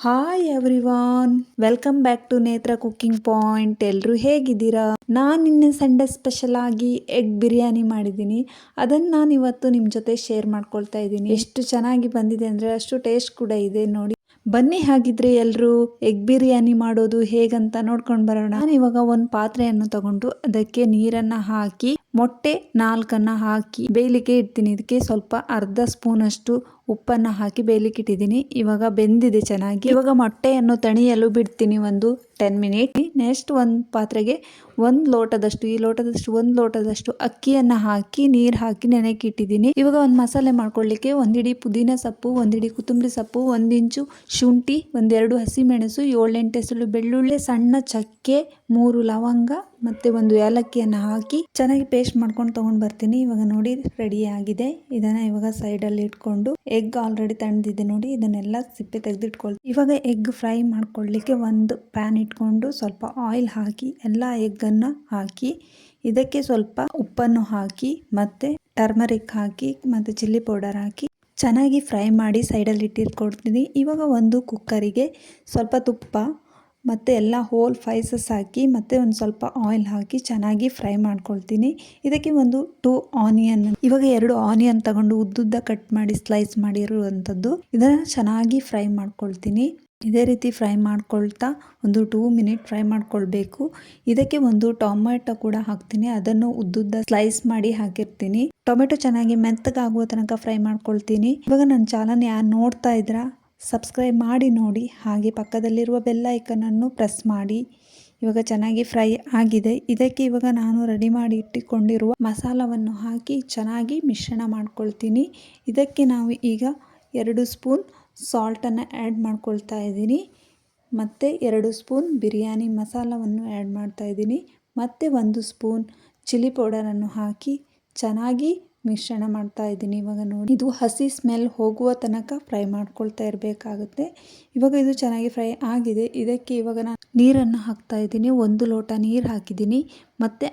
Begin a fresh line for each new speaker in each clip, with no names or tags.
Hi everyone, welcome back to Netra cooking point. ಎಲ್ಲರೂ ಹೇಗಿದ್ದೀರಾ? ನಾನು ನಿನ್ನೆ ಸಂಡೇ ಸ್ಪೆಷಲ್ ಆಗಿ ಎಗ್ ಬಿರಿಯಾನಿ ಮಾಡಿದ್ದೀನಿ. ಅದನ್ನು ನಾನು ಇವತ್ತು ನಿಮ್ಮ ಜೊತೆ ಶೇರ್ ಮಾಡ್ಕೊಳ್ತಾ ಇದ್ದೀನಿ. ಎಷ್ಟು ಚೆನ್ನಾಗಿ ಬಂದಿದೆ ಅಂದರೆ ಅಷ್ಟು ಟೇಸ್ಟ್ ಕೂಡ ಇದೆ. ನೋಡಿ, ಬನ್ನಿ ಹಾಗಿದ್ರೆ ಎಲ್ಲರೂ ಎಗ್ ಬಿರಿಯಾನಿ ಮಾಡೋದು ಹೇಗಂತ ನೋಡ್ಕೊಂಡು ಬರೋಣ. ನಾನು ಇವಾಗ ಒಂದು ಪಾತ್ರೆಯನ್ನು ತಗೊಂಡು ಅದಕ್ಕೆ ನೀರನ್ನು ಹಾಕಿ ಮೊಟ್ಟೆ 4 ಹಾಕಿ ಬೇಯಲಿಕ್ಕೆ ಇಡ್ತೀನಿ. ಇದಕ್ಕೆ ಸ್ವಲ್ಪ ಅರ್ಧ ಸ್ಪೂನ್ ಅಷ್ಟು ಉಪ್ಪನ್ನು ಹಾಕಿ ಬೇಯಲಿಕ್ಕೆ ಇಟ್ಟಿದ್ದೀನಿ. ಇವಾಗ ಬೆಂದಿದೆ ಚೆನ್ನಾಗಿ. ಇವಾಗ ಮೊಟ್ಟೆಯನ್ನು ತಣಿಯಲು ಬಿಡ್ತೀನಿ ಒಂದು 10 ಮಿನಿಟ್. ನೆಕ್ಸ್ಟ್ ಒಂದು ಪಾತ್ರೆಗೆ ಒಂದು ಲೋಟದಷ್ಟು ಅಕ್ಕಿಯನ್ನು ಹಾಕಿ ನೀರು ಹಾಕಿ ನೆನೆಕ್ಕೆ ಇಟ್ಟಿದ್ದೀನಿ. ಇವಾಗ ಒಂದು ಮಸಾಲೆ ಮಾಡ್ಕೊಳ್ಳಿಕ್ಕೆ ಒಂದಿಡಿ ಪುದೀನ ಸೊಪ್ಪು, ಒಂದಿಡಿ ಕೊತ್ತಂಬರಿ ಸೊಪ್ಪು, 1 ಇಂಚು ಶುಂಠಿ, 2 ಹಸಿಮೆಣಸು, 7-8 ಎಸಳು ಬೆಳ್ಳುಳ್ಳಿ, ಸಣ್ಣ ಚಕ್ಕೆ, 3 ಲವಂಗ ಮತ್ತೆ 1 ಏಲಕ್ಕಿಯನ್ನು ಹಾಕಿ ಚೆನ್ನಾಗಿ ಪೇಸ್ಟ್ ಮಾಡ್ಕೊಂಡು ತಗೊಂಡು ಬರ್ತೀನಿ. ಇವಾಗ ನೋಡಿ ರೆಡಿ ಆಗಿದೆ. ಇದನ್ನ ಇವಾಗ ಸೈಡಲ್ಲಿ ಇಟ್ಕೊಂಡು ಎಗ್ ಆಲ್ರೆಡಿ ತಣ್ಣದಿದೆ ನೋಡಿ, ಇದನ್ನೆಲ್ಲ ಸಿಪ್ಪೆ ತೆಗೆದಿಟ್ಕೊಳ್ತೀನಿ. ಇವಾಗ ಎಗ್ ಫ್ರೈ ಮಾಡ್ಕೊಳ್ಳಿಕ್ಕೆ ಒಂದು ಪ್ಯಾನ್ ಇಟ್ಕೊಂಡು ಸ್ವಲ್ಪ ಆಯಿಲ್ ಹಾಕಿ ಎಲ್ಲ ಎಗ್ಗನ್ನು ಹಾಕಿ ಇದಕ್ಕೆ ಸ್ವಲ್ಪ ಉಪ್ಪನ್ನು ಹಾಕಿ ಮತ್ತೆ ಟರ್ಮರಿಕ್ ಹಾಕಿ ಮತ್ತೆ ಚಿಲ್ಲಿ ಪೌಡರ್ ಹಾಕಿ ಚೆನ್ನಾಗಿ ಫ್ರೈ ಮಾಡಿ ಸೈಡಲ್ಲಿ ಇಟ್ಟಿಟ್ಕೊಳ್ತೀನಿ. ಇವಾಗ ಒಂದು ಕುಕ್ಕರಿಗೆ ಸ್ವಲ್ಪ ತುಪ್ಪ ಮತ್ತು ಎಲ್ಲ ಹೋಲ್ ಸ್ಪೈಸಸ್ ಹಾಕಿ ಮತ್ತು ಒಂದು ಸ್ವಲ್ಪ ಆಯಿಲ್ ಹಾಕಿ ಚೆನ್ನಾಗಿ ಫ್ರೈ ಮಾಡ್ಕೊಳ್ತೀನಿ. ಇದಕ್ಕೆ ಒಂದು 2 ಆನಿಯನ್, ಇವಾಗ 2 ಆನಿಯನ್ ತಗೊಂಡು ಉದ್ದುದ್ದ ಕಟ್ ಮಾಡಿ ಸ್ಲೈಸ್ ಮಾಡಿರುವಂಥದ್ದು, ಇದನ್ನು ಚೆನ್ನಾಗಿ ಫ್ರೈ ಮಾಡ್ಕೊಳ್ತೀನಿ. ಇದೇ ರೀತಿ ಫ್ರೈ ಮಾಡ್ಕೊಳ್ತಾ ಒಂದು 2 ಮಿನಿಟ್ ಫ್ರೈ ಮಾಡ್ಕೊಳ್ಬೇಕು. ಇದಕ್ಕೆ ಒಂದು ಟೊಮೆಟೊ ಕೂಡ ಹಾಕ್ತೀನಿ, ಅದನ್ನು ಉದ್ದುದ್ದ ಸ್ಲೈಸ್ ಮಾಡಿ ಹಾಕಿರ್ತೀನಿ. ಟೊಮೆಟೊ ಚೆನ್ನಾಗಿ ಮೆತ್ತಗಾಗುವ ತನಕ ಫ್ರೈ ಮಾಡ್ಕೊಳ್ತೀನಿ. ಇವಾಗ ನನ್ನ ಚಾನಲ್ ಯಾರು ನೋಡ್ತಾ ಇದ್ರಾ ಸಬ್ಸ್ಕ್ರೈಬ್ ಮಾಡಿ ನೋಡಿ, ಹಾಗೆ ಪಕ್ಕದಲ್ಲಿರುವ ಬೆಲ್ ಐಕನನ್ನು ಪ್ರೆಸ್ ಮಾಡಿ. ಇವಾಗ ಚೆನ್ನಾಗಿ ಫ್ರೈ ಆಗಿದೆ. ಇದಕ್ಕೆ ಇವಾಗ ನಾನು ರೆಡಿ ಮಾಡಿ ಇಟ್ಟುಕೊಂಡಿರುವ ಮಸಾಲವನ್ನು ಹಾಕಿ ಚೆನ್ನಾಗಿ ಮಿಶ್ರಣ ಮಾಡ್ಕೊಳ್ತೀನಿ. ಇದಕ್ಕೆ ನಾವು ಈಗ 2 ಸ್ಪೂನ್ ಸಾಲ್ಟನ್ನು ಆ್ಯಡ್ ಮಾಡ್ಕೊಳ್ತಾ ಇದ್ದೀನಿ, ಮತ್ತು 2 ಸ್ಪೂನ್ ಬಿರಿಯಾನಿ ಮಸಾಲವನ್ನು ಆ್ಯಡ್ ಮಾಡ್ತಾ ಇದ್ದೀನಿ, ಮತ್ತು 1 ಸ್ಪೂನ್ ಚಿಲ್ಲಿ ಪೌಡರನ್ನು ಹಾಕಿ ಚೆನ್ನಾಗಿ ಮಿಶ್ರಣ ಮಾಡ್ತಾ ಇದ್ದೀನಿ. ಇವಾಗ ನೋಡಿ, ಇದು ಹಸಿ ಸ್ಮೆಲ್ ಹೋಗುವ ತನಕ ಫ್ರೈ ಮಾಡ್ಕೊಳ್ತಾ ಇರಬೇಕಾಗುತ್ತೆ. ಇವಾಗ ಇದು ಚೆನ್ನಾಗಿ ಫ್ರೈ ಆಗಿದೆ. ಇದಕ್ಕೆ ಇವಾಗ ನಾನು ನೀರನ್ನು ಹಾಕ್ತಾ ಇದ್ದೀನಿ. 1 ಲೋಟ ನೀರು ಹಾಕಿದ್ದೀನಿ, ಮತ್ತು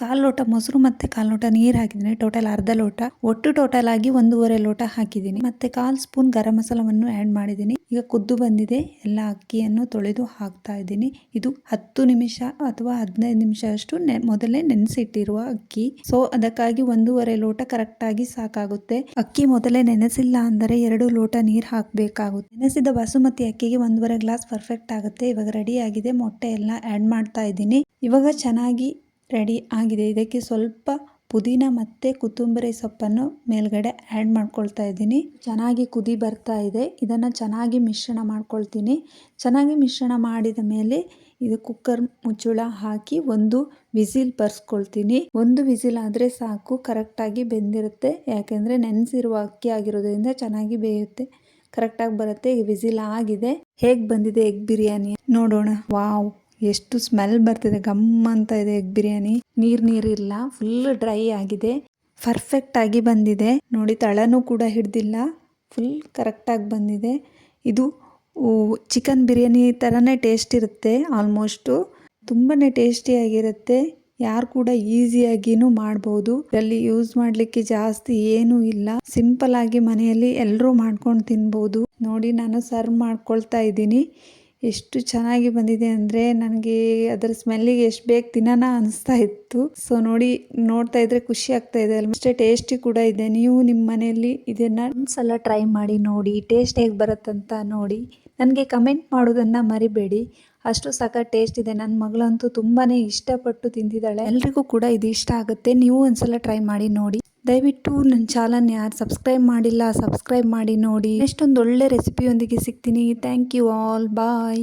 ಕಾಲು ಲೋಟ ಮೊಸರು ಮತ್ತು 1/4 ಲೋಟ ನೀರು ಹಾಕಿದ್ದೀನಿ. ಟೋಟಲ್ ಅರ್ಧ ಲೋಟ, ಒಟ್ಟು ಟೋಟಲ್ ಆಗಿ 1.5 ಲೋಟ ಹಾಕಿದ್ದೀನಿ. ಮತ್ತು 1/4 ಸ್ಪೂನ್ ಗರಂ ಮಸಾಲವನ್ನು ಆ್ಯಡ್ ಮಾಡಿದ್ದೀನಿ. ಈಗ ಕುದ್ದು ಬಂದಿದೆ. ಎಲ್ಲ ಅಕ್ಕಿಯನ್ನು ತೊಳೆದು ಹಾಕ್ತಾ ಇದ್ದೀನಿ. ಇದು 10 ನಿಮಿಷ ಅಥವಾ 15 ನಿಮಿಷ ಅಷ್ಟು ಮೊದಲೇ ನೆನೆಸಿಟ್ಟಿರುವ ಅಕ್ಕಿ. ಸೊ ಅದಕ್ಕಾಗಿ 1.5 ಲೋಟ ಕರೆಕ್ಟ್ ಆಗಿ ಸಾಕಾಗುತ್ತೆ. ಅಕ್ಕಿ ಮೊದಲೇ ನೆನೆಸಿಲ್ಲ ಅಂದರೆ 2 ಲೋಟ ನೀರು ಹಾಕಬೇಕಾಗುತ್ತೆ. ನೆನೆಸಿದ ಬಾಸುಮತಿ ಅಕ್ಕಿಗೆ 1.5 ಗ್ಲಾಸ್ ಪರ್ಫೆಕ್ಟ್ ಆಗುತ್ತೆ. ಇವಾಗ ರೆಡಿ ಆಗಿದೆ. ಮೊಟ್ಟೆ ಎಲ್ಲ ಆ್ಯಡ್ ಮಾಡ್ತಾ ಇದ್ದೀನಿ. ಇವಾಗ ಚೆನ್ನಾಗಿ ರೆಡಿ ಆಗಿದೆ. ಇದಕ್ಕೆ ಸ್ವಲ್ಪ ಪುದೀನ ಮತ್ತು ಕೊತ್ತಂಬರಿ ಸೊಪ್ಪನ್ನು ಮೇಲ್ಗಡೆ ಆ್ಯಡ್ ಮಾಡ್ಕೊಳ್ತಾ ಇದ್ದೀನಿ. ಚೆನ್ನಾಗಿ ಕುದಿ ಬರ್ತಾ ಇದೆ. ಇದನ್ನು ಚೆನ್ನಾಗಿ ಮಿಶ್ರಣ ಮಾಡ್ಕೊಳ್ತೀನಿ. ಚೆನ್ನಾಗಿ ಮಿಶ್ರಣ ಮಾಡಿದ ಮೇಲೆ ಇದು ಕುಕ್ಕರ್ ಮುಚ್ಚಳ ಹಾಕಿ 1 ವಿಸಿಲ್ ಬರ್ಸ್ಕೊಳ್ತೀನಿ. 1 ವಿಸಿಲ್ ಆದರೆ ಸಾಕು, ಕರೆಕ್ಟಾಗಿ ಬೆಂದಿರುತ್ತೆ. ಯಾಕೆಂದರೆ ನೆನೆಸಿರುವ ಅಕ್ಕಿ ಆಗಿರೋದ್ರಿಂದ ಚೆನ್ನಾಗಿ ಬೇಯುತ್ತೆ, ಕರೆಕ್ಟಾಗಿ ಬರುತ್ತೆ. ವಿಸಿಲ್ ಆಗಿದೆ. ಹೇಗೆ ಬಂದಿದೆ ಎಗ್ ಬಿರಿಯಾನಿ ನೋಡೋಣ. ವಾವ್, ಎಷ್ಟು ಸ್ಮೆಲ್ ಬರ್ತಿದೆ, ಗಮ್ ಅಂತ ಇದೆ ಎಗ್ ಬಿರಿಯಾನಿ. ನೀರಿಲ್ಲ, ಫುಲ್ ಡ್ರೈ ಆಗಿದೆ, ಪರ್ಫೆಕ್ಟ್ ಆಗಿ ಬಂದಿದೆ ನೋಡಿ. ತಳನೂ ಕೂಡ ಹಿಡ್ದಿಲ್ಲ, ಫುಲ್ ಕರೆಕ್ಟಾಗಿ ಬಂದಿದೆ. ಇದು ಚಿಕನ್ ಬಿರಿಯಾನಿ ಥರನೇ ಟೇಸ್ಟ್ ಇರುತ್ತೆ. ಆಲ್ಮೋಸ್ಟು ತುಂಬಾ ಟೇಸ್ಟಿಯಾಗಿರುತ್ತೆ. ಯಾರು ಕೂಡ ಈಸಿಯಾಗಿನೂ ಮಾಡ್ಬೋದು. ಇದರಲ್ಲಿ ಯೂಸ್ ಮಾಡಲಿಕ್ಕೆ ಜಾಸ್ತಿ ಏನೂ ಇಲ್ಲ, ಸಿಂಪಲ್ ಆಗಿ ಮನೆಯಲ್ಲಿ ಎಲ್ಲರೂ ಮಾಡ್ಕೊಂಡು ತಿನ್ಬೋದು. ನೋಡಿ, ನಾನು ಸರ್ವ್ ಮಾಡ್ಕೊಳ್ತಾ ಇದ್ದೀನಿ. ಎಷ್ಟು ಚೆನ್ನಾಗಿ ಬಂದಿದೆ ಅಂದರೆ ನನಗೆ ಅದರ ಸ್ಮೆಲ್ಲಿಗೆ ಎಷ್ಟು ಬೇಗ ತಿನ್ನೋಣ ಅನಿಸ್ತಾ ಇತ್ತು. ಸೊ ನೋಡ್ತಾ ಇದ್ರೆ ಖುಷಿ ಆಗ್ತಾ ಇದೆ ಅಲ್ವಾ. ಅಷ್ಟೇ ಟೇಸ್ಟಿ ಕೂಡ ಇದೆ. ನೀವು ನಿಮ್ಮ ಮನೆಯಲ್ಲಿ ಇದನ್ನು ಒಂದ್ಸಲ ಟ್ರೈ ಮಾಡಿ ನೋಡಿ, ಟೇಸ್ಟ್ ಹೇಗೆ ಬರುತ್ತಂತ ನೋಡಿ. ನನಗೆ ಕಮೆಂಟ್ ಮಾಡೋದನ್ನು ಮರಿಬೇಡಿ. ಅಷ್ಟು ಸಖತ್ ಟೇಸ್ಟ್ ಇದೆ. ನನ್ನ ಮಗಳಂತೂ ತುಂಬಾ ಇಷ್ಟಪಟ್ಟು ತಿಂತಿದ್ದಾಳೆ. ಎಲ್ರಿಗೂ ಕೂಡ ಇದು ಇಷ್ಟ ಆಗುತ್ತೆ. ನೀವು ಒಂದ್ಸಲ ಟ್ರೈ ಮಾಡಿ ನೋಡಿ. ದಯವಿಟ್ಟು ನನ್ನ ಚಾನಲ್ ಯಾರು ಸಬ್ಸ್ಕ್ರೈಬ್ ಮಾಡಿಲ್ಲ ಸಬ್ಸ್ಕ್ರೈಬ್ ಮಾಡಿ ನೋಡಿ. ನೆಕ್ಸ್ಟ್ ಒಂದು ಒಳ್ಳೆ ರೆಸಿಪಿಯೊಂದಿಗೆ ಸಿಗ್ತೀನಿ. Thank you all, bye.